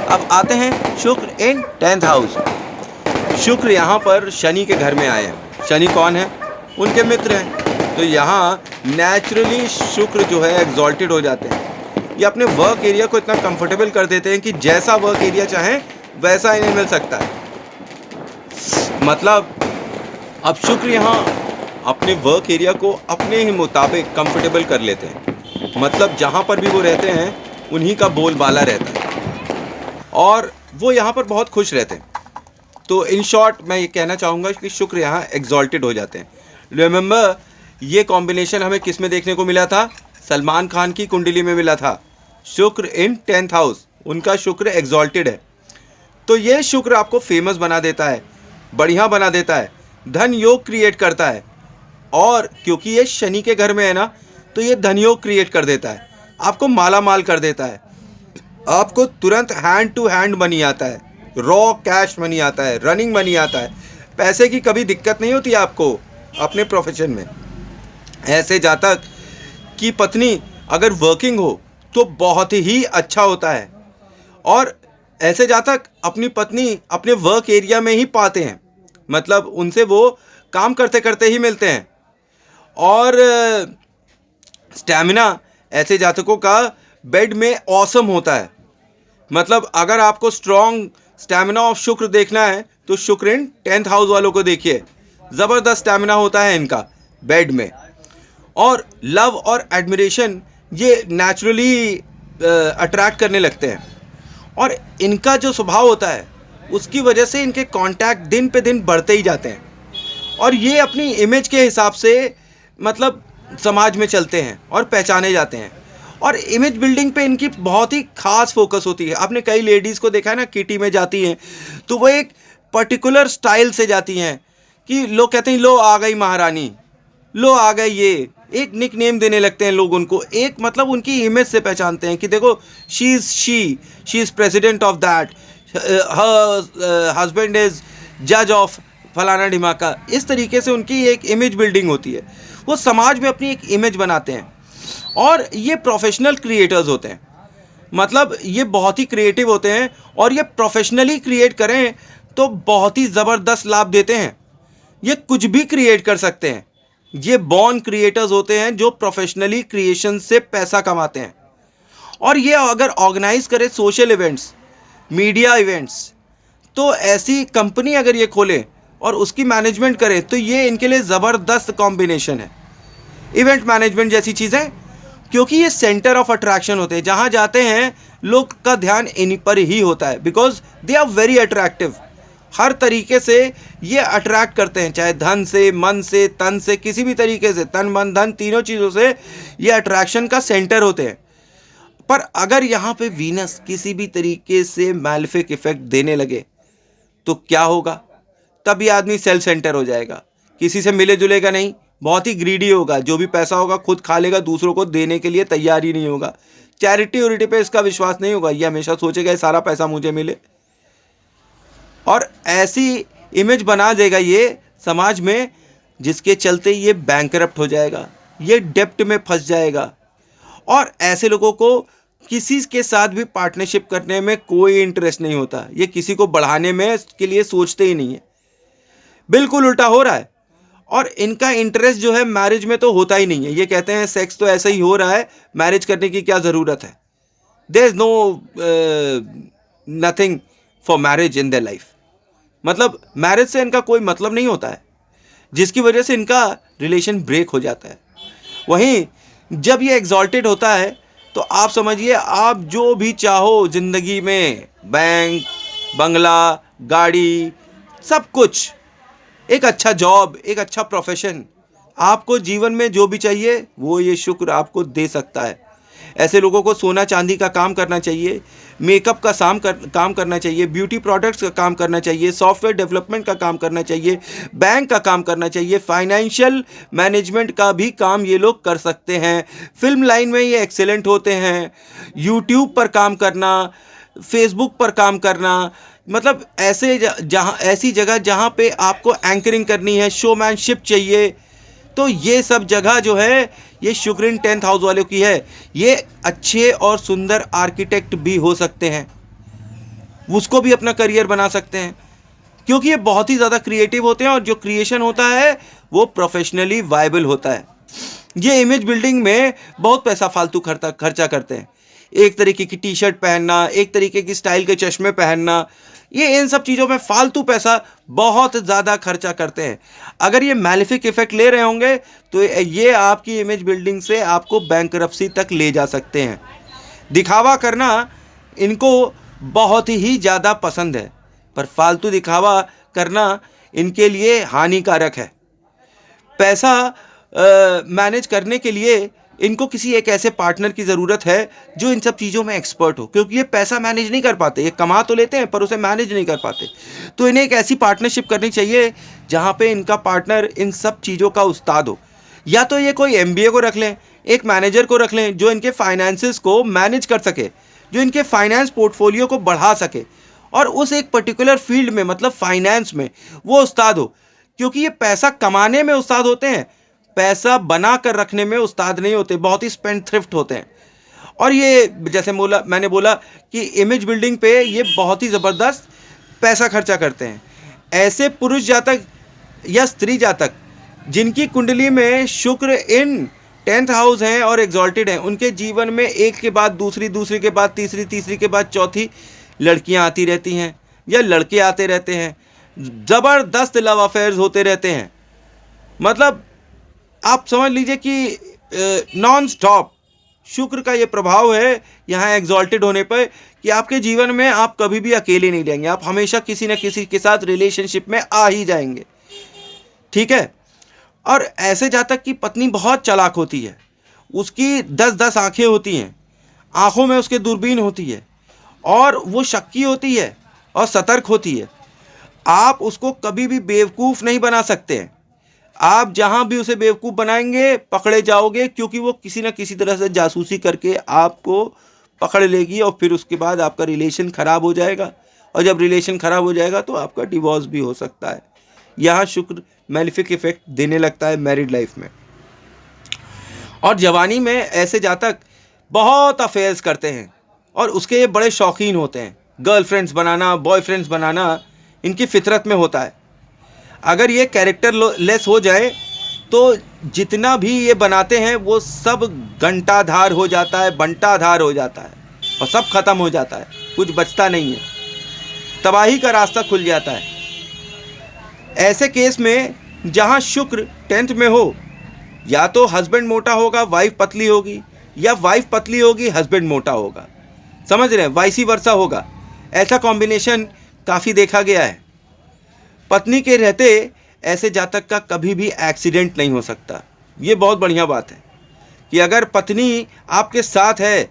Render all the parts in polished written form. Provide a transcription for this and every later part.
अब आते हैं शुक्र इन 10th हाउस। शुक्र यहाँ पर शनि के घर में आए हैं। शनि कौन है? उनके मित्र हैं। तो यहाँ नेचुरली शुक्र जो है एग्जॉल्टेड हो जाते हैं। ये अपने वर्क एरिया को इतना कंफर्टेबल कर देते हैं कि जैसा वर्क एरिया चाहें वैसा इन्हें मिल सकता है। मतलब अब शुक्र यहाँ अपने वर्क एरिया को अपने ही मुताबिक कंफर्टेबल कर लेते हैं। मतलब जहाँ पर भी वो रहते हैं उन्हीं का बोलबाला रहता है और वो यहाँ पर बहुत खुश रहते हैं। तो इन शॉर्ट मैं ये कहना चाहूँगा कि शुक्र यहाँ एग्जॉल्टेड हो जाते हैं। रिमेंबर, ये कॉम्बिनेशन हमें किस में देखने को मिला था? सलमान खान की कुंडली में मिला था। शुक्र इन 10th हाउस, उनका शुक्र एग्जॉल्टेड है। तो ये शुक्र आपको फेमस बना देता है, बढ़िया बना देता है, धन योग क्रिएट करता है। और क्योंकि ये शनि के घर में है ना, तो ये धन योग क्रिएट कर देता है, आपको माला माल कर देता है। आपको तुरंत हैंड टू हैंड मनी आता है, रॉ कैश मनी आता है, रनिंग मनी आता है। पैसे की कभी दिक्कत नहीं होती आपको अपने प्रोफेशन में। ऐसे जातक की पत्नी अगर वर्किंग हो तो बहुत ही अच्छा होता है। और ऐसे जातक अपनी पत्नी अपने वर्क एरिया में ही पाते हैं। मतलब उनसे वो काम करते करते ही मिलते हैं। और स्टैमिना ऐसे जातकों का बेड में ऑसम होता है। मतलब अगर आपको स्ट्रॉन्ग स्टैमिना ऑफ शुक्र देखना है तो शुक्र इन 10th हाउस वालों को देखिए, ज़बरदस्त स्टैमिना होता है इनका बेड में। और लव और एडमिरेशन ये नेचुरली अट्रैक्ट करने लगते हैं। और इनका जो स्वभाव होता है उसकी वजह से इनके कांटेक्ट दिन पे दिन बढ़ते ही जाते हैं। और ये अपनी इमेज के हिसाब से मतलब समाज में चलते हैं और पहचाने जाते हैं। और इमेज बिल्डिंग पे इनकी बहुत ही खास फोकस होती है। आपने कई लेडीज़ को देखा है ना, किटी में जाती हैं तो वो एक पर्टिकुलर स्टाइल से जाती हैं कि लोग कहते हैं लो आ गई महारानी, लो आ गए। ये एक निक नेम देने लगते हैं लोग उनको। एक मतलब उनकी इमेज से पहचानते हैं कि देखो she is president of that, her husband is जज ऑफ फलाना ढिमाका। इस तरीके से उनकी एक इमेज बिल्डिंग होती है। वो समाज में अपनी एक इमेज बनाते हैं। और ये प्रोफेशनल क्रिएटर्स होते हैं। मतलब ये बहुत ही क्रिएटिव होते हैं और ये प्रोफेशनली क्रिएट करें तो बहुत ही ज़बरदस्त लाभ देते हैं। ये कुछ भी क्रिएट कर सकते हैं। ये बॉर्न क्रिएटर्स होते हैं जो प्रोफेशनली क्रिएशन से पैसा कमाते हैं। और ये अगर ऑर्गेनाइज करे सोशल इवेंट्स, मीडिया इवेंट्स, तो ऐसी कंपनी अगर ये खोले और उसकी मैनेजमेंट करे तो ये इनके लिए ज़बरदस्त कॉम्बिनेशन है। इवेंट मैनेजमेंट जैसी चीज़ें, क्योंकि ये सेंटर ऑफ अट्रैक्शन होते हैं। जहाँ जाते हैं लोग का ध्यान इन पर ही होता है, because they are very attractive. हर तरीके से ये अट्रैक्ट करते हैं, चाहे धन से, मन से, तन से, किसी भी तरीके से, तन मन धन तीनों चीज़ों से ये अट्रैक्शन का सेंटर होते हैं। पर अगर यहाँ पे वीनस किसी भी तरीके से मैलेफिक इफेक्ट देने लगे तो क्या होगा? तभी आदमी सेल्फ सेंटर हो जाएगा, किसी से मिले जुलेगा नहीं, बहुत ही ग्रीडी होगा। जो भी पैसा होगा खुद खा लेगा, दूसरों को देने के लिए तैयार ही नहीं होगा। चैरिटी उरिटी पे इसका विश्वास नहीं होगा। ये हमेशा सोचेगा ये सारा पैसा मुझे मिले। और ऐसी इमेज बना देगा ये समाज में जिसके चलते ये बैंकरप्ट हो जाएगा, ये डेप्ट में फंस जाएगा। और ऐसे लोगों को किसी के साथ भी पार्टनरशिप करने में कोई इंटरेस्ट नहीं होता। ये किसी को बढ़ाने में के लिए सोचते ही नहीं है। बिल्कुल उल्टा हो रहा है। और इनका इंटरेस्ट जो है मैरिज में तो होता ही नहीं है। ये कहते हैं सेक्स तो ऐसा ही हो रहा है, मैरिज करने की क्या ज़रूरत है। There is no nothing for marriage in their life. मतलब मैरिज से इनका कोई मतलब नहीं होता है, जिसकी वजह से इनका रिलेशन ब्रेक हो जाता है। वहीं जब ये एग्जॉल्टेड होता है तो आप समझिए आप जो भी चाहो ज़िंदगी में, बैंक, बंगला, गाड़ी, सब कुछ, एक अच्छा जॉब, एक अच्छा प्रोफेशन, आपको जीवन में जो भी चाहिए वो ये शुक्र आपको दे सकता है। ऐसे लोगों को सोना चांदी का काम करना चाहिए, मेकअप का काम करना चाहिए, ब्यूटी प्रोडक्ट्स का काम करना चाहिए, सॉफ्टवेयर डेवलपमेंट का काम करना चाहिए, बैंक का काम करना चाहिए, फाइनेंशियल मैनेजमेंट का भी काम ये लोग कर सकते हैं। फिल्म लाइन में ये एक्सेलेंट होते हैं। यूट्यूब पर काम करना, फेसबुक पर काम करना, मतलब ऐसी जगह जहाँ पे आपको एंकरिंग करनी है, शोमैनशिप चाहिए, तो ये सब जगह जो है ये शुक्र इन 10th हाउस वालों की है। ये अच्छे और सुंदर आर्किटेक्ट भी हो सकते हैं। उसको भी अपना करियर बना सकते हैं, क्योंकि ये बहुत ही ज़्यादा क्रिएटिव होते हैं और जो क्रिएशन होता है वो प्रोफेशनली वायबल होता है। ये इमेज बिल्डिंग में बहुत पैसा फालतू खर्चा करते हैं। एक तरीके की टी शर्ट पहनना, एक तरीके की स्टाइल के चश्मे पहनना, ये इन सब चीज़ों में फालतू पैसा बहुत ज़्यादा खर्चा करते हैं। अगर ये मैलेफिक इफेक्ट ले रहे होंगे तो ये आपकी इमेज बिल्डिंग से आपको बैंकरप्सी तक ले जा सकते हैं। दिखावा करना इनको बहुत ही ज़्यादा पसंद है, पर फालतू दिखावा करना इनके लिए हानिकारक है। पैसा मैनेज करने के लिए इनको किसी एक ऐसे पार्टनर की ज़रूरत है जो इन सब चीज़ों में एक्सपर्ट हो, क्योंकि ये पैसा मैनेज नहीं कर पाते। ये कमा तो लेते हैं पर उसे मैनेज नहीं कर पाते। तो इन्हें एक ऐसी पार्टनरशिप करनी चाहिए जहाँ पे इनका पार्टनर इन सब चीज़ों का उस्ताद हो। या तो ये कोई MBA को रख लें, एक मैनेजर को रख लें जो इनके फाइनेंसेस को मैनेज कर सके, जो इनके फाइनेंस पोर्टफोलियो को बढ़ा सके और उस एक पर्टिकुलर फील्ड में, मतलब फाइनेंस में, वो उस्ताद हो। क्योंकि ये पैसा कमाने में उस्ताद होते हैं, पैसा बना कर रखने में उस्ताद नहीं होते, बहुत ही स्पेंड थ्रिफ्ट होते हैं। और ये जैसे मैंने बोला कि इमेज बिल्डिंग पे ये बहुत ही ज़बरदस्त पैसा खर्चा करते हैं। ऐसे पुरुष जातक या स्त्री जातक जिनकी कुंडली में शुक्र इन 10th हाउस हैं और एग्जॉल्टेड हैं, उनके जीवन में एक के बाद दूसरी, दूसरी के बाद तीसरी, तीसरी के बाद चौथी लड़कियां आती रहती हैं या लड़के आते रहते हैं। ज़बरदस्त लव अफेयर्स होते रहते हैं। मतलब आप समझ लीजिए कि नॉन स्टॉप शुक्र का ये प्रभाव है यहाँ एग्जॉल्टेड होने पर कि आपके जीवन में आप कभी भी अकेले नहीं रहेंगे, आप हमेशा किसी न किसी के साथ रिलेशनशिप में आ ही जाएंगे। ठीक है। और ऐसे जातक की पत्नी बहुत चालाक होती है, उसकी 10-10 आंखें होती हैं, आंखों में उसके दूरबीन होती है और वो शक्की होती है और सतर्क होती है। आप उसको कभी भी बेवकूफ़ नहीं बना सकते हैं। आप जहां भी उसे बेवकूफ़ बनाएंगे पकड़े जाओगे, क्योंकि वो किसी न किसी तरह से जासूसी करके आपको पकड़ लेगी और फिर उसके बाद आपका रिलेशन ख़राब हो जाएगा। और जब रिलेशन ख़राब हो जाएगा तो आपका डिवोर्स भी हो सकता है। यहाँ शुक्र मैलेफिक इफेक्ट देने लगता है मैरिड लाइफ में। और जवानी में ऐसे जातक बहुत अफेयर्स करते हैं और उसके ये बड़े शौकीन होते हैं। गर्लफ्रेंड्स बनाना, बॉयफ्रेंड्स बनाना इनकी फितरत में होता है। अगर ये कैरेक्टर लेस हो जाए तो जितना भी ये बनाते हैं वो सब घंटाधार हो जाता है, बंटाधार हो जाता है और सब खत्म हो जाता है, कुछ बचता नहीं है, तबाही का रास्ता खुल जाता है। ऐसे केस में जहाँ शुक्र 10th में हो, या तो हस्बैंड मोटा होगा, वाइफ पतली होगी, या वाइफ पतली होगी, हस्बैंड मोटा होगा। समझ रहे हैं, वाइसी वर्सा होगा। ऐसा कॉम्बिनेशन काफ़ी देखा गया है। पत्नी के रहते ऐसे जातक का कभी भी एक्सीडेंट नहीं हो सकता। ये बहुत बढ़िया बात है कि अगर पत्नी आपके साथ है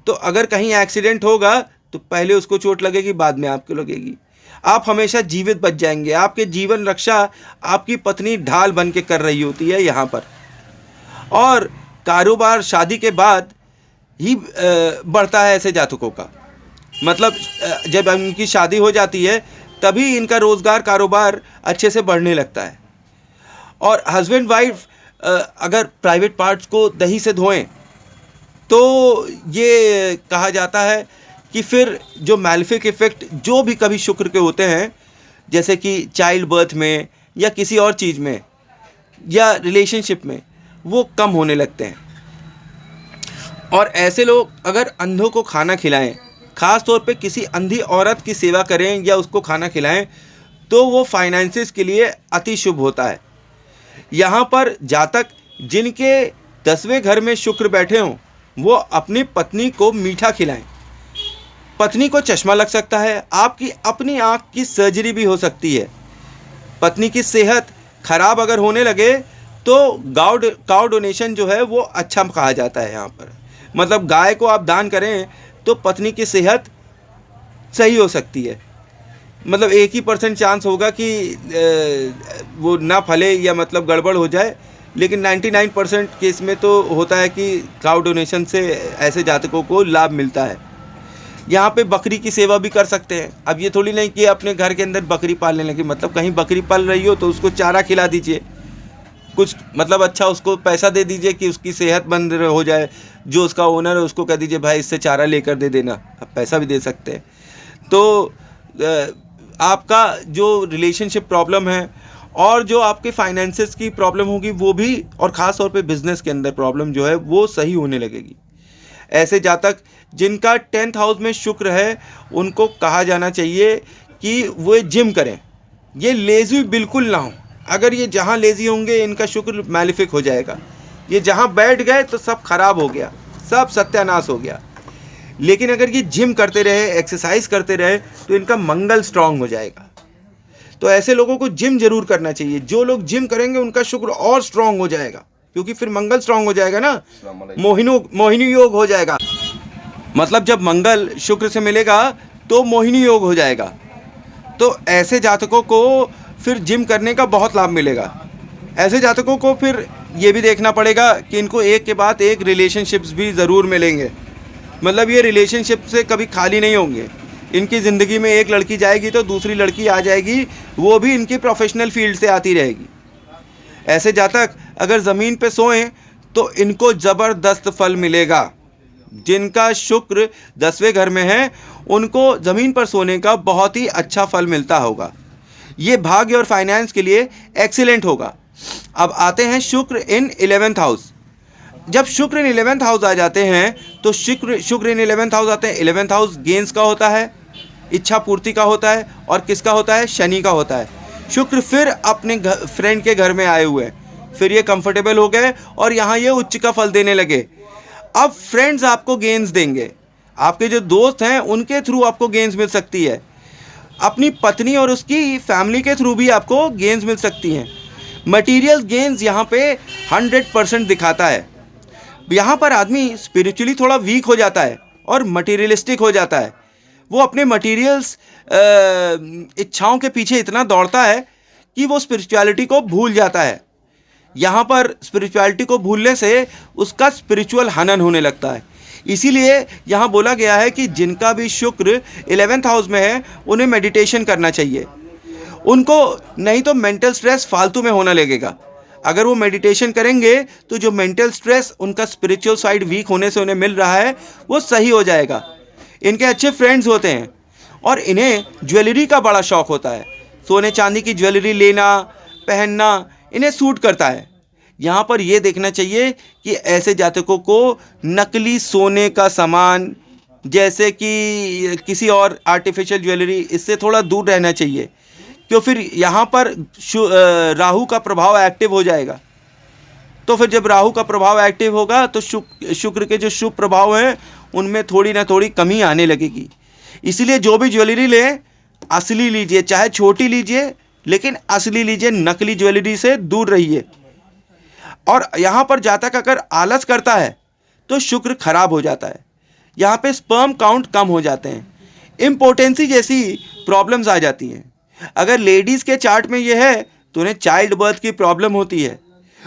तो अगर कहीं एक्सीडेंट होगा तो पहले उसको चोट लगेगी, बाद में आपको लगेगी। आप हमेशा जीवित बच जाएंगे। आपके जीवन रक्षा आपकी पत्नी ढाल बन के कर रही होती है यहाँ पर। और कारोबार शादी के बाद ही बढ़ता है ऐसे जातकों का। मतलब जब उनकी शादी हो जाती है तभी इनका रोज़गार, कारोबार अच्छे से बढ़ने लगता है। और हस्बैंड वाइफ अगर प्राइवेट पार्ट्स को दही से धोएं तो ये कहा जाता है कि फिर जो मैलेफिक इफ़ेक्ट जो भी कभी शुक्र के होते हैं, जैसे कि चाइल्ड बर्थ में या किसी और चीज़ में या रिलेशनशिप में, वो कम होने लगते हैं। और ऐसे लोग अगर अंधों को खाना खिलाएं, ख़ास तौर पे किसी अंधी औरत की सेवा करें या उसको खाना खिलाएं, तो वो फाइनेंसिस के लिए अति शुभ होता है। यहाँ पर जातक जिनके 10वें घर में शुक्र बैठे हों वो अपनी पत्नी को मीठा खिलाएं। पत्नी को चश्मा लग सकता है, आपकी अपनी आँख की सर्जरी भी हो सकती है। पत्नी की सेहत खराब अगर होने लगे तो काउ डोनेशन जो है वो अच्छा कहा जाता है यहाँ पर। मतलब गाय को आप दान करें तो पत्नी की सेहत सही हो सकती है। मतलब 1% चांस होगा कि वो ना फले या मतलब गड़बड़ हो जाए, लेकिन 99% केस में तो होता है कि काउ डोनेशन से ऐसे जातकों को लाभ मिलता है। यहाँ पे बकरी की सेवा भी कर सकते हैं। अब ये थोड़ी नहीं कि अपने घर के अंदर बकरी पालने लगे, मतलब कहीं बकरी पाल रही हो तो उसको चारा खिला दीजिए, कुछ मतलब अच्छा उसको पैसा दे दीजिए कि उसकी सेहतमंद हो जाए। जो उसका ओनर है उसको कह दीजिए भाई इससे चारा लेकर दे देना, आप पैसा भी दे सकते हैं। तो आपका जो रिलेशनशिप प्रॉब्लम है और जो आपके फाइनेंसेस की प्रॉब्लम होगी वो भी, और ख़ास तौर पे बिजनेस के अंदर प्रॉब्लम जो है वो सही होने लगेगी। ऐसे जातक जिनका 10th हाउस में शुक्र है, उनको कहा जाना चाहिए कि वो जिम करें, ये लेज़ी बिल्कुल ना हो। अगर ये जहाँ लेज़ी होंगे इनका शुक्र मैलिफिक हो जाएगा, ये जहाँ बैठ गए तो सब खराब हो गया, सब सत्यानाश हो गया। लेकिन अगर ये जिम करते रहे, एक्सरसाइज करते रहे, तो इनका मंगल स्ट्रांग हो जाएगा। तो ऐसे लोगों को जिम जरूर करना चाहिए। जो लोग जिम करेंगे उनका शुक्र और स्ट्रांग हो जाएगा, क्योंकि फिर मंगल स्ट्रांग हो जाएगा ना, मोहिनी योग हो जाएगा। मतलब जब मंगल शुक्र से मिलेगा तो मोहिनी योग हो जाएगा। तो ऐसे जातकों को फिर जिम करने का बहुत लाभ मिलेगा। ऐसे जातकों को फिर ये भी देखना पड़ेगा कि इनको एक के बाद एक रिलेशनशिप्स भी ज़रूर मिलेंगे। मतलब ये रिलेशनशिप से कभी खाली नहीं होंगे। इनकी ज़िंदगी में एक लड़की जाएगी तो दूसरी लड़की आ जाएगी, वो भी इनकी प्रोफेशनल फील्ड से आती रहेगी। ऐसे जातक अगर ज़मीन पे सोएं तो इनको ज़बरदस्त फल मिलेगा। जिनका शुक्र 10वें घर में है उनको ज़मीन पर सोने का बहुत ही अच्छा फल मिलता होगा। ये भाग्य और फाइनेंस के लिए एक्सीलेंट होगा। अब आते हैं शुक्र इन 11th हाउस। जब शुक्र इन 11th हाउस आ जाते हैं तो शुक्र इन 11th हाउस आते हैं। 11th हाउस गेंस का होता है, इच्छा पूर्ति का होता है, और किसका होता है? शनि का होता है। शुक्र फिर अपने फ्रेंड के घर में आए हुए हैं, फिर ये कंफर्टेबल हो गए और यहाँ ये उच्च का फल देने लगे। अब फ्रेंड्स आपको गेंस देंगे, आपके जो दोस्त हैं उनके थ्रू आपको गेंस मिल सकती है, अपनी पत्नी और उसकी फैमिली के थ्रू भी आपको गेंस मिल सकती हैं। मटीरियल गेंस यहाँ पे 100% दिखाता है। यहाँ पर आदमी स्पिरिचुअली थोड़ा वीक हो जाता है और मटीरियलिस्टिक हो जाता है। वो अपने मटीरियल्स इच्छाओं के पीछे इतना दौड़ता है कि वो स्पिरिचुअलिटी को भूल जाता है। यहाँ पर स्पिरिचुअलिटी को भूलने से उसका स्पिरिचुअल हनन होने लगता है। इसीलिए यहाँ बोला गया है कि जिनका भी शुक्र 11th हाउस में है उन्हें मेडिटेशन करना चाहिए। उनको नहीं तो मेंटल स्ट्रेस फालतू में होने लगेगा। अगर वो मेडिटेशन करेंगे तो जो मेंटल स्ट्रेस उनका स्पिरिचुअल साइड वीक होने से उन्हें मिल रहा है वो सही हो जाएगा। इनके अच्छे फ्रेंड्स होते हैं और इन्हें ज्वेलरी का बड़ा शौक़ होता है। सोने चांदी की ज्वेलरी लेना, पहनना इन्हें सूट करता है। यहाँ पर यह देखना चाहिए कि ऐसे जातकों को नकली सोने का सामान जैसे कि किसी और आर्टिफिशियल ज्वेलरी, इससे थोड़ा दूर रहना चाहिए, क्यों फिर यहाँ पर राहु का प्रभाव एक्टिव हो जाएगा। तो फिर जब राहु का प्रभाव एक्टिव होगा तो शुक्र के जो शुभ प्रभाव हैं उनमें थोड़ी ना थोड़ी कमी आने लगेगी। इसीलिए जो भी ज्वेलरी लें असली लीजिए, चाहे छोटी लीजिए लेकिन असली लीजिए, नकली ज्वेलरी से दूर रहिए। और यहाँ पर जातक अगर आलस करता है तो शुक्र खराब हो जाता है। यहाँ पे स्पर्म काउंट कम हो जाते हैं, इम्पोर्टेंसी जैसी प्रॉब्लम्स आ जाती हैं। अगर लेडीज़ के चार्ट में ये है तो उन्हें चाइल्ड बर्थ की प्रॉब्लम होती है,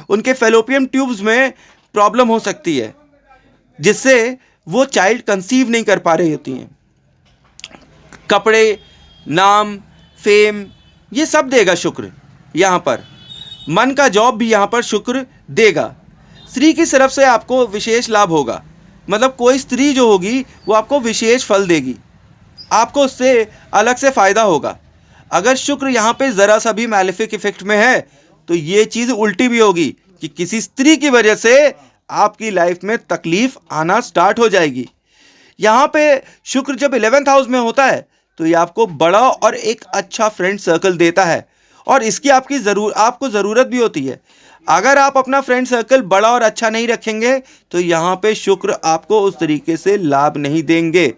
उनके फेलोपियम ट्यूब्स में प्रॉब्लम हो सकती है, जिससे वो चाइल्ड कंसीव नहीं कर पा रही होती हैं। कपड़े, नाम, फेम ये सब देगा शुक्र। यहाँ पर मन का जॉब भी यहाँ पर शुक्र देगा। स्त्री की तरफ से आपको विशेष लाभ होगा, मतलब कोई स्त्री जो होगी वो आपको विशेष फल देगी, आपको उससे अलग से फ़ायदा होगा। अगर शुक्र यहाँ पे ज़रा सा भी मैलेफिक इफेक्ट में है तो ये चीज़ उल्टी भी होगी कि किसी स्त्री की वजह से आपकी लाइफ में तकलीफ आना स्टार्ट हो जाएगी। यहाँ पे शुक्र जब 11th हाउस में होता है तो ये आपको बड़ा और एक अच्छा फ्रेंड सर्कल देता है, और इसकी आपको ज़रूरत भी होती है। अगर आप अपना फ्रेंड सर्कल बड़ा और अच्छा नहीं रखेंगे तो यहाँ पे शुक्र आपको उस तरीके से लाभ नहीं देंगे।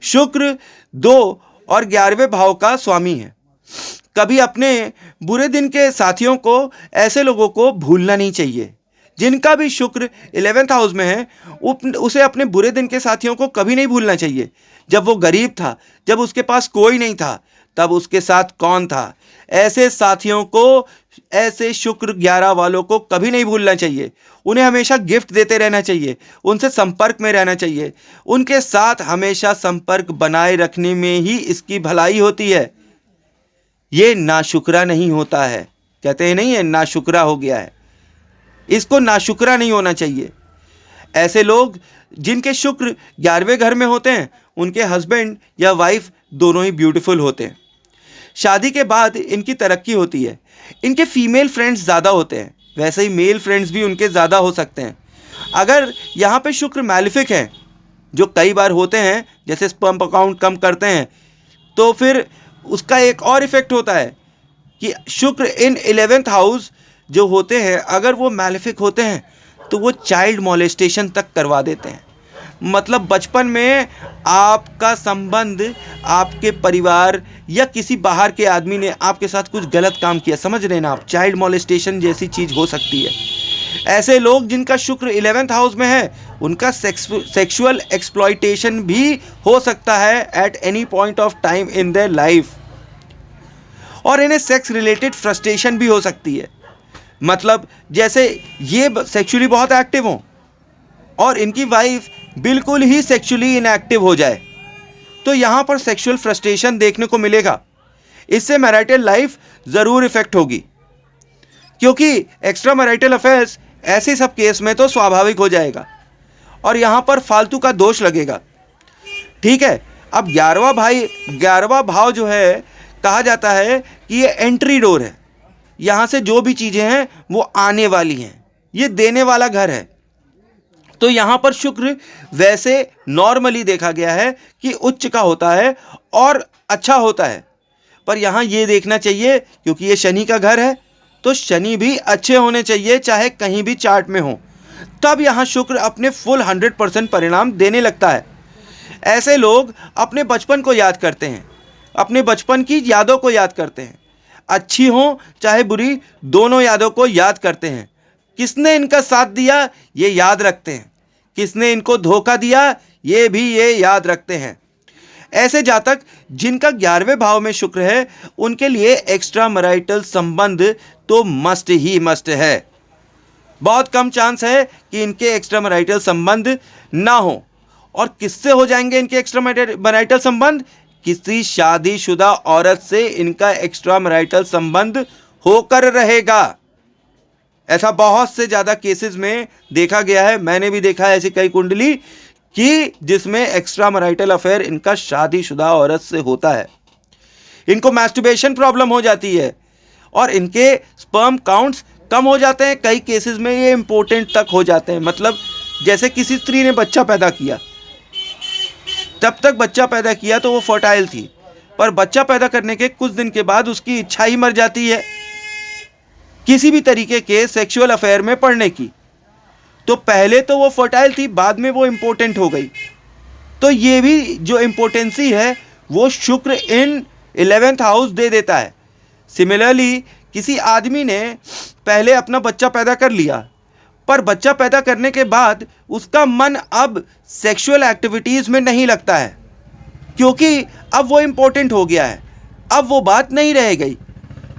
शुक्र 2 और 11वें भाव का स्वामी है। कभी अपने बुरे दिन के साथियों को, ऐसे लोगों को भूलना नहीं चाहिए। जिनका भी शुक्र 11th हाउस में है उसे अपने बुरे दिन के साथियों को कभी नहीं भूलना चाहिए। जब वो गरीब था, जब उसके पास कोई नहीं था, तब उसके साथ कौन था। ऐसे साथियों को, ऐसे शुक्र 11 वालों को कभी नहीं भूलना चाहिए। उन्हें हमेशा गिफ्ट देते रहना चाहिए, उनसे संपर्क में रहना चाहिए। उनके साथ हमेशा संपर्क बनाए रखने में ही इसकी भलाई होती है। ये नाशुक्रा नहीं होता है, कहते हैं नहीं है नाशुक्रा हो गया है, इसको नाशुक्रा नहीं होना चाहिए। ऐसे लोग जिनके शुक्र 11वें घर में होते हैं उनके हस्बैंड या वाइफ दोनों ही ब्यूटीफुल होते हैं। शादी के बाद इनकी तरक्की होती है, इनके फीमेल फ्रेंड्स ज़्यादा होते हैं, वैसे ही मेल फ्रेंड्स भी उनके ज़्यादा हो सकते हैं। अगर यहाँ पे शुक्र मैलिफिक है, जो कई बार होते हैं, जैसे स्पर्म काउंट कम करते हैं, तो फिर उसका एक और इफेक्ट होता है कि शुक्र इन 11th हाउस जो होते हैं, अगर वो मैलिफिक होते हैं तो वो चाइल्ड मोलेस्टेशन तक करवा देते हैं। मतलब बचपन में आपका संबंध आपके परिवार या किसी बाहर के आदमी ने आपके साथ कुछ गलत काम किया, समझ रहे ना आप, चाइल्ड मोलेस्टेशन जैसी चीज़ हो सकती है। ऐसे लोग जिनका शुक्र 11th हाउस में है, उनका सेक्सुअल एक्सप्लॉइटेशन भी हो सकता है at any point of time in their life, और इन्हें सेक्स रिलेटेड फ्रस्ट्रेशन भी हो सकती है। मतलब जैसे ये सेक्सुअली बहुत एक्टिव हों और इनकी वाइफ बिल्कुल ही सेक्सुअली इनएक्टिव हो जाए, तो यहाँ पर सेक्सुअल फ्रस्ट्रेशन देखने को मिलेगा। इससे मैरिटल लाइफ ज़रूर इफेक्ट होगी, क्योंकि एक्स्ट्रा मैरिटल अफेयर्स ऐसे सब केस में तो स्वाभाविक हो जाएगा और यहाँ पर फालतू का दोष लगेगा। ठीक है, अब 11वां भाव जो है, कहा जाता है कि ये एंट्री डोर है, यहाँ से जो भी चीज़ें हैं वो आने वाली हैं, ये देने वाला घर है। तो यहाँ पर शुक्र वैसे नॉर्मली देखा गया है कि उच्च का होता है और अच्छा होता है, पर यहाँ ये देखना चाहिए क्योंकि ये शनि का घर है, तो शनि भी अच्छे होने चाहिए चाहे कहीं भी चार्ट में हो, तब यहाँ शुक्र अपने फुल 100% परिणाम देने लगता है। ऐसे लोग अपने बचपन को याद करते हैं, अपने बचपन की यादों को याद करते हैं, अच्छी हो चाहे बुरी, दोनों यादों को याद करते हैं। किसने इनका साथ दिया ये याद रखते हैं, किसने इनको धोखा दिया ये भी ये याद रखते हैं। ऐसे जातक जिनका 11वें भाव में शुक्र है, उनके लिए एक्स्ट्रा मैरिटल संबंध तो मस्ट ही मस्ट है। बहुत कम चांस है कि इनके एक्स्ट्रा मैरिटल संबंध ना हो। और किससे हो जाएंगे इनके एक्स्ट्रा मैरिटल संबंध? किसी शादीशुदा औरत से इनका एक्स्ट्रा मैरिटल संबंध होकर रहेगा। ऐसा बहुत से ज़्यादा केसेस में देखा गया है, मैंने भी देखा है ऐसी कई कुंडली कि जिसमें एक्स्ट्रा मैरिटल अफेयर इनका शादीशुदा औरत से होता है। इनको मैस्टरबेशन प्रॉब्लम हो जाती है और इनके स्पर्म काउंट्स कम हो जाते हैं, कई केसेस में ये इंपॉर्टेंट तक हो जाते हैं। मतलब जैसे किसी स्त्री ने बच्चा पैदा किया, तब तक बच्चा पैदा किया तो वो फर्टाइल थी, पर बच्चा पैदा करने के कुछ दिन के बाद उसकी इच्छा ही मर जाती है किसी भी तरीके के सेक्सुअल अफेयर में पड़ने की। तो पहले तो वो फर्टाइल थी, बाद में वो इम्पोर्टेंट हो गई। तो ये भी जो इम्पोर्टेंसी है वो शुक्र इन 11th हाउस दे देता है। सिमिलरली किसी आदमी ने पहले अपना बच्चा पैदा कर लिया, पर बच्चा पैदा करने के बाद उसका मन अब सेक्सुअल एक्टिविटीज़ में नहीं लगता है, क्योंकि अब वो इम्पोर्टेंट हो गया है, अब वो बात नहीं रह गई।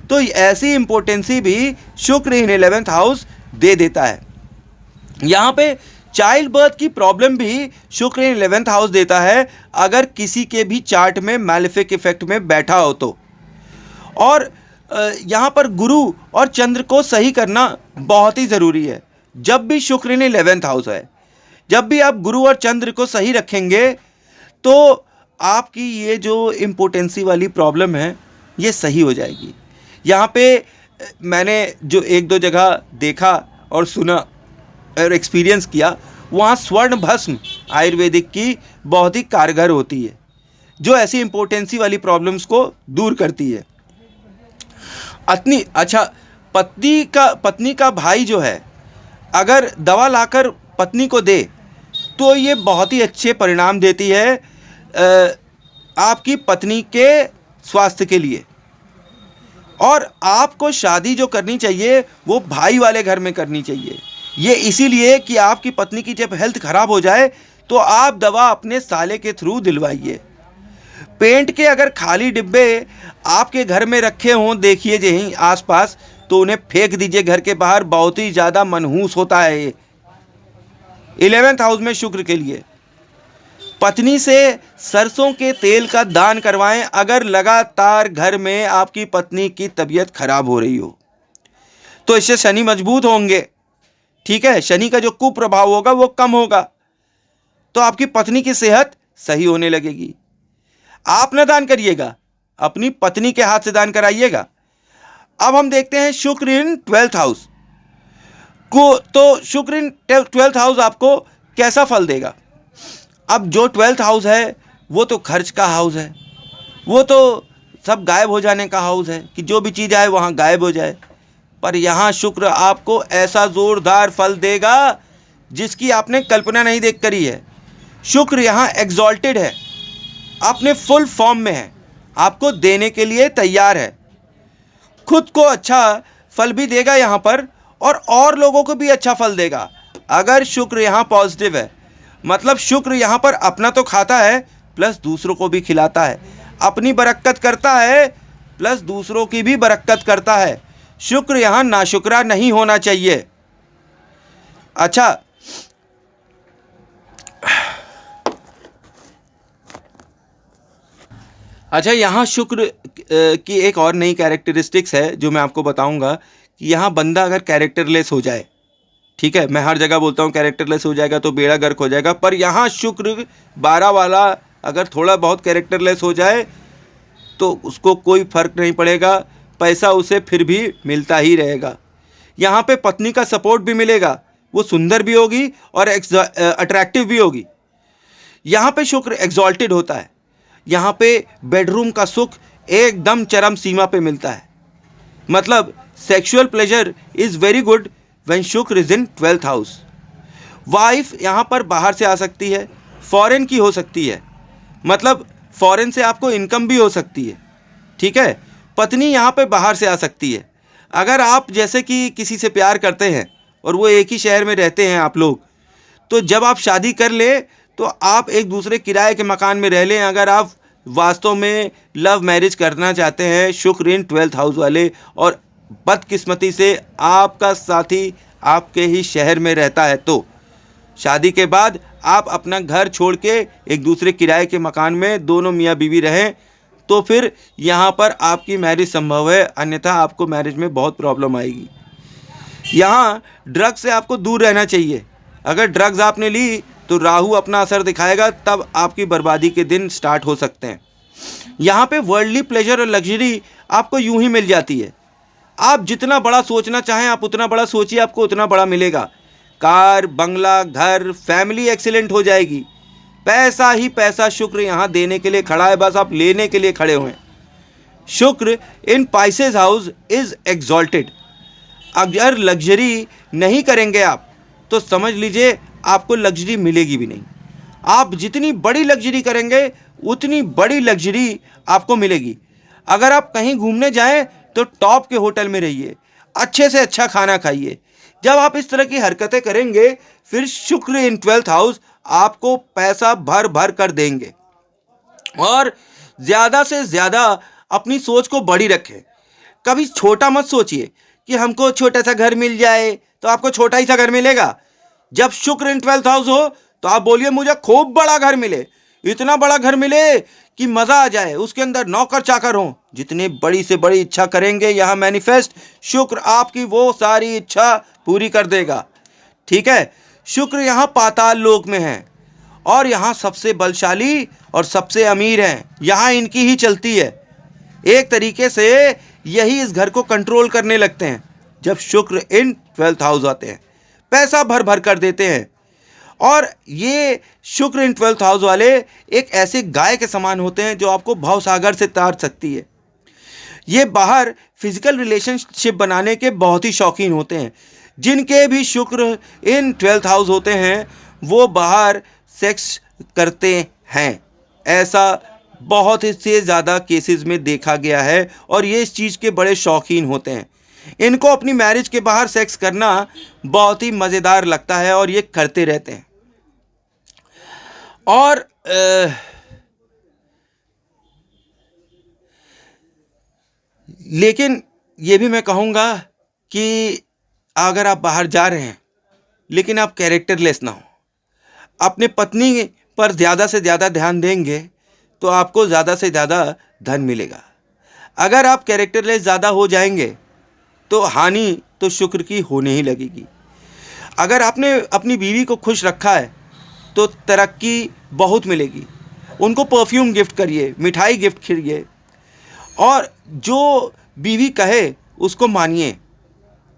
तो ऐसी इम्पोर्टेंसी भी शुक्र इन 11th हाउस दे देता है। यहाँ पे चाइल्ड बर्थ की प्रॉब्लम भी शुक्र इन 11th हाउस देता है, अगर किसी के भी चार्ट में मैलेफिक इफेक्ट में बैठा हो तो। और यहाँ पर गुरु और चंद्र को सही करना बहुत ही ज़रूरी है। जब भी शुक्र इन 11th हाउस है, जब भी आप गुरु और चंद्र को सही रखेंगे तो आपकी ये जो इम्पोर्टेंसी वाली प्रॉब्लम है ये सही हो जाएगी। यहाँ पे मैंने जो एक दो जगह देखा और सुना और एक्सपीरियंस किया, वहाँ स्वर्ण भस्म आयुर्वेदिक की बहुत ही कारगर होती है, जो ऐसी इम्पोर्टेंसी वाली प्रॉब्लम्स को दूर करती है। पत्नी का भाई जो है, अगर दवा लाकर पत्नी को दे तो ये बहुत ही अच्छे परिणाम देती है आपकी पत्नी के स्वास्थ्य के लिए। और आपको शादी जो करनी चाहिए वो भाई वाले घर में करनी चाहिए। ये इसीलिए कि आपकी पत्नी की जब हेल्थ ख़राब हो जाए तो आप दवा अपने साले के थ्रू दिलवाइए। पेंट के अगर खाली डिब्बे आपके घर में रखे हों, देखिए यहीं आसपास, तो उन्हें फेंक दीजिए घर के बाहर। बहुत ही ज़्यादा मनहूस होता है ये 11th हाउस में शुक्र के लिए। पत्नी से सरसों के तेल का दान करवाएं अगर लगातार घर में आपकी पत्नी की तबीयत खराब हो रही हो, तो इससे शनि मजबूत होंगे। ठीक है, शनि का जो कुप्रभाव होगा वो कम होगा, तो आपकी पत्नी की सेहत सही होने लगेगी। आप ना दान करिएगा, अपनी पत्नी के हाथ से दान कराइएगा। अब हम देखते हैं शुक्र इन 12th हाउस को। तो शुक्र इन 12th हाउस आपको कैसा फल देगा? अब जो 12th हाउस है वो तो खर्च का हाउस है, वो तो सब गायब हो जाने का हाउस है कि जो भी चीज़ आए वहाँ गायब हो जाए। पर यहाँ शुक्र आपको ऐसा ज़ोरदार फल देगा जिसकी आपने कल्पना नहीं देख करी है। शुक्र यहाँ एग्जॉल्टेड है, अपने फुल फॉर्म में है, आपको देने के लिए तैयार है। खुद को अच्छा फल भी देगा यहाँ पर, और लोगों को भी अच्छा फल देगा अगर शुक्र यहाँ पॉजिटिव है। मतलब शुक्र यहाँ पर अपना तो खाता है प्लस दूसरों को भी खिलाता है, अपनी बरकत करता है प्लस दूसरों की भी बरकत करता है। शुक्र यहाँ नाशुक्रा नहीं होना चाहिए। अच्छा, यहाँ शुक्र की एक और नई कैरेक्टरिस्टिक्स है जो मैं आपको बताऊंगा कि यहाँ बंदा अगर कैरेक्टरलेस हो जाए, ठीक है, मैं हर जगह बोलता हूँ कैरेक्टरलेस हो जाएगा तो बेड़ा गर्क हो जाएगा, पर यहाँ शुक्र 12 वाला अगर थोड़ा बहुत कैरेक्टरलेस हो जाए तो उसको कोई फर्क नहीं पड़ेगा, पैसा उसे फिर भी मिलता ही रहेगा। यहाँ पे पत्नी का सपोर्ट भी मिलेगा, वो सुंदर भी होगी और अट्रैक्टिव भी होगी। यहाँ पे शुक्र एग्जॉल्टेड होता है, यहाँ पे बेडरूम का सुख एकदम चरम सीमा पे मिलता है। मतलब sexual pleasure is very good when Shukra is in 12th house. Wife यहाँ पर बाहर से आ सकती है, फॉरेन की हो सकती है, मतलब फॉरेन से आपको इनकम भी हो सकती है, ठीक है। पत्नी यहाँ पे बाहर से आ सकती है। अगर आप जैसे कि किसी से प्यार करते हैं और वो एक ही शहर में रहते हैं आप लोग, तो जब आप शादी कर ले तो आप एक दूसरे किराए के मकान में रह लें। अगर आप वास्तव में लव मैरिज करना चाहते हैं शुक्र इन 12th हाउस वाले, और बदकिस्मती से आपका साथी आपके ही शहर में रहता है, तो शादी के बाद आप अपना घर छोड़ के एक दूसरे किराए के मकान में दोनों मियाँ बीवी रहें, तो फिर यहाँ पर आपकी मैरिज संभव है, अन्यथा आपको मैरिज में बहुत प्रॉब्लम आएगी। यहाँ ड्रग्स से आपको दूर रहना चाहिए। अगर ड्रग्स आपने ली तो राहु अपना असर दिखाएगा, तब आपकी बर्बादी के दिन स्टार्ट हो सकते हैं। यहाँ पे वर्ल्डली प्लेजर और लग्जरी आपको यूं ही मिल जाती है। आप जितना बड़ा सोचना चाहें आप उतना बड़ा सोचिए, आपको उतना बड़ा मिलेगा। कार, बंगला, घर, फैमिली एक्सीलेंट हो जाएगी। पैसा ही पैसा शुक्र यहाँ देने के लिए खड़ा है, बस आप लेने के लिए खड़े हुए हैं। शुक्र इन पाइसेस हाउस इज एग्जॉल्टेड। अगर लग्जरी नहीं करेंगे आप तो समझ लीजिए आपको लग्जरी मिलेगी भी नहीं। आप जितनी बड़ी लग्जरी करेंगे उतनी बड़ी लग्जरी आपको मिलेगी। अगर आप कहीं घूमने जाएं तो टॉप के होटल में रहिए, अच्छे से अच्छा खाना खाइए। जब आप इस तरह की हरकतें करेंगे फिर शुक्र इन 12th हाउस आपको पैसा भर भर कर देंगे। और ज़्यादा से ज़्यादा अपनी सोच को बड़ी रखें। कभी छोटा मत सोचिए कि हमको छोटा सा घर मिल जाए तो आपको छोटा ही सा घर मिलेगा। जब शुक्र इन 12th हाउस हो तो आप बोलिए मुझे खूब बड़ा घर मिले, इतना बड़ा घर मिले कि मज़ा आ जाए, उसके अंदर नौकर चाकर हों। जितनी बड़ी से बड़ी इच्छा करेंगे यहाँ मैनिफेस्ट, शुक्र आपकी वो सारी इच्छा पूरी कर देगा, ठीक है। शुक्र यहाँ पाताल लोक में है और यहाँ सबसे बलशाली और सबसे अमीर हैं, यहाँ इनकी ही चलती है। एक तरीके से यही इस घर को कंट्रोल करने लगते हैं। जब शुक्र इन 12th हाउस आते हैं पैसा भर भर कर देते हैं। और ये शुक्र इन 12th हाउस वाले एक ऐसे गाय के समान होते हैं जो आपको भवसागर से तार सकती है। ये बाहर फिजिकल रिलेशनशिप बनाने के बहुत ही शौकीन होते हैं। जिनके भी शुक्र इन 12th हाउस होते हैं वो बाहर सेक्स करते हैं। ऐसा बहुत ही से ज़्यादा केसेस में देखा गया है और ये इस चीज़ के बड़े शौकीन होते हैं। इनको अपनी मैरिज के बाहर सेक्स करना बहुत ही मज़ेदार लगता है और ये करते रहते हैं। और लेकिन ये भी मैं कहूँगा कि अगर आप बाहर जा रहे हैं लेकिन आप कैरेक्टरलेस ना हो, अपने पत्नी पर ज़्यादा से ज़्यादा ध्यान देंगे तो आपको ज़्यादा से ज़्यादा धन मिलेगा। अगर आप कैरेक्टरलेस ज़्यादा हो जाएंगे तो हानि तो शुक्र की होने ही लगेगी। अगर आपने अपनी बीवी को खुश रखा है तो तरक्की बहुत मिलेगी। उनको परफ्यूम गिफ्ट करिए, मिठाई गिफ्ट करिए, और जो बीवी कहे उसको मानिए।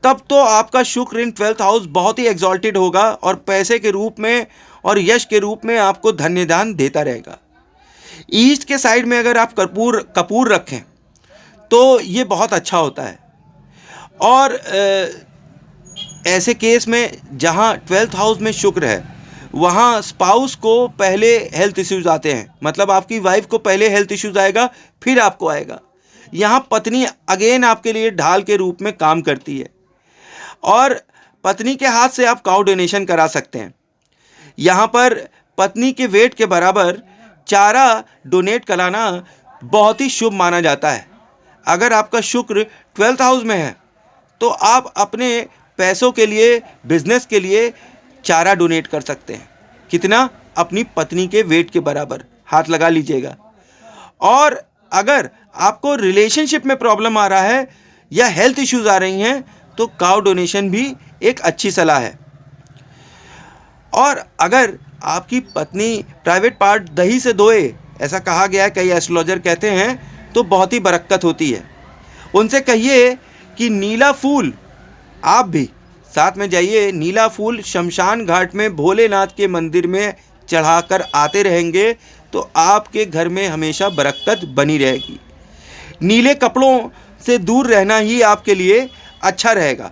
तब तो आपका शुक्र इन 12th हाउस बहुत ही एग्जॉल्टेड होगा और पैसे के रूप में और यश के रूप में आपको धन्यदान देता रहेगा। ईस्ट के साइड में अगर आप कपूर रखें तो ये बहुत अच्छा होता है। और ऐसे केस में जहाँ 12th हाउस में शुक्र है वहाँ स्पाउस को पहले हेल्थ इश्यूज आते हैं, मतलब आपकी वाइफ को पहले हेल्थ इश्यूज आएगा फिर आपको आएगा। यहाँ पत्नी अगेन आपके लिए ढाल के रूप में काम करती है, और पत्नी के हाथ से आप काउ डोनेशन करा सकते हैं। यहाँ पर पत्नी के वेट के बराबर चारा डोनेट कराना बहुत ही शुभ माना जाता है। अगर आपका शुक्र 12th हाउस में है तो आप अपने पैसों के लिए, बिजनेस के लिए चारा डोनेट कर सकते हैं। कितना? अपनी पत्नी के वेट के बराबर, हाथ लगा लीजिएगा। और अगर आपको रिलेशनशिप में प्रॉब्लम आ रहा है या हेल्थ इश्यूज आ रही हैं तो काउ डोनेशन भी एक अच्छी सलाह है। और अगर आपकी पत्नी प्राइवेट पार्ट दही से धोए, ऐसा कहा गया है, कई एस्ट्रोलॉजर कहते हैं, तो बहुत ही बरकत होती है। उनसे कहिए कि नीला फूल, आप भी साथ में जाइए, नीला फूल शमशान घाट में भोलेनाथ के मंदिर में चढ़ाकर आते रहेंगे तो आपके घर में हमेशा बरकत बनी रहेगी। नीले कपड़ों से दूर रहना ही आपके लिए अच्छा रहेगा,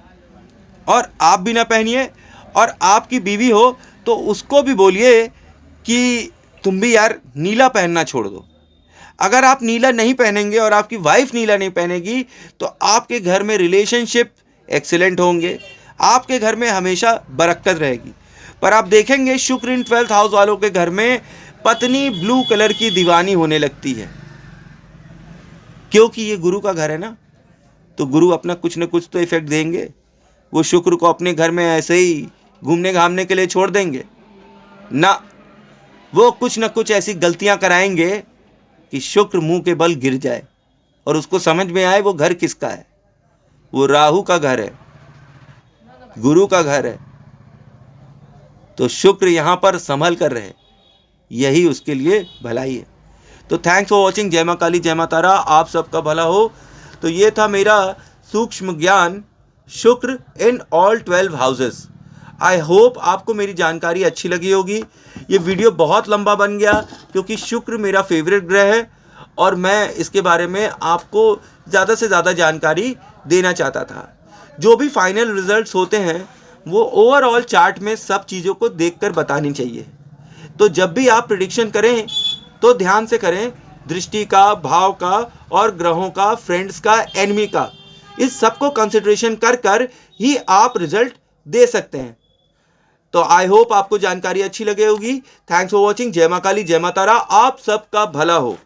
और आप भी ना पहनिए। और आपकी बीवी हो तो उसको भी बोलिए कि तुम भी यार नीला पहनना छोड़ दो। अगर आप नीला नहीं पहनेंगे और आपकी वाइफ नीला नहीं पहनेगी तो आपके घर में रिलेशनशिप एक्सीलेंट होंगे, आपके घर में हमेशा बरकत रहेगी। पर आप देखेंगे शुक्र इन 12th हाउस वालों के घर में पत्नी ब्लू कलर की दीवानी होने लगती है, क्योंकि ये गुरु का घर है ना, तो गुरु अपना कुछ न कुछ तो इफेक्ट देंगे। वो शुक्र को अपने घर में ऐसे ही घूमने घामने के लिए छोड़ देंगे ना, वो कुछ न कुछ ऐसी गलतियां कराएंगे कि शुक्र मुंह के बल गिर जाए और उसको समझ में आए वो घर किसका है। वो राहु का घर है, गुरु का घर है, तो शुक्र यहां पर संभल कर रहे, यही उसके लिए भलाई है। तो थैंक्स फॉर वॉचिंग। जय मां काली, जय मां तारा, आप सबका भला हो। तो ये था मेरा सूक्ष्म ज्ञान शुक्र in all 12 houses. I hope आपको मेरी जानकारी अच्छी लगी होगी। ये वीडियो बहुत लंबा बन गया क्योंकि शुक्र मेरा फेवरेट ग्रह है और मैं इसके बारे में आपको ज़्यादा से ज़्यादा जानकारी देना चाहता था। जो भी फाइनल रिजल्ट्स होते हैं वो ओवरऑल चार्ट में सब चीज़ों को देखकर बतानी चाहिए। तो जब भी आप प्रेडिक्शन करें तो ध्यान से करें, दृष्टि का, भाव का और ग्रहों का, फ्रेंड्स का, एनिमी का, इस सब को कंसिडरेशन कर कर ही आप रिजल्ट दे सकते हैं। तो आई होप आपको जानकारी अच्छी लगे होगी। Thanks for watching. जय मां काली, जय मां तारा, आप सबका भला हो।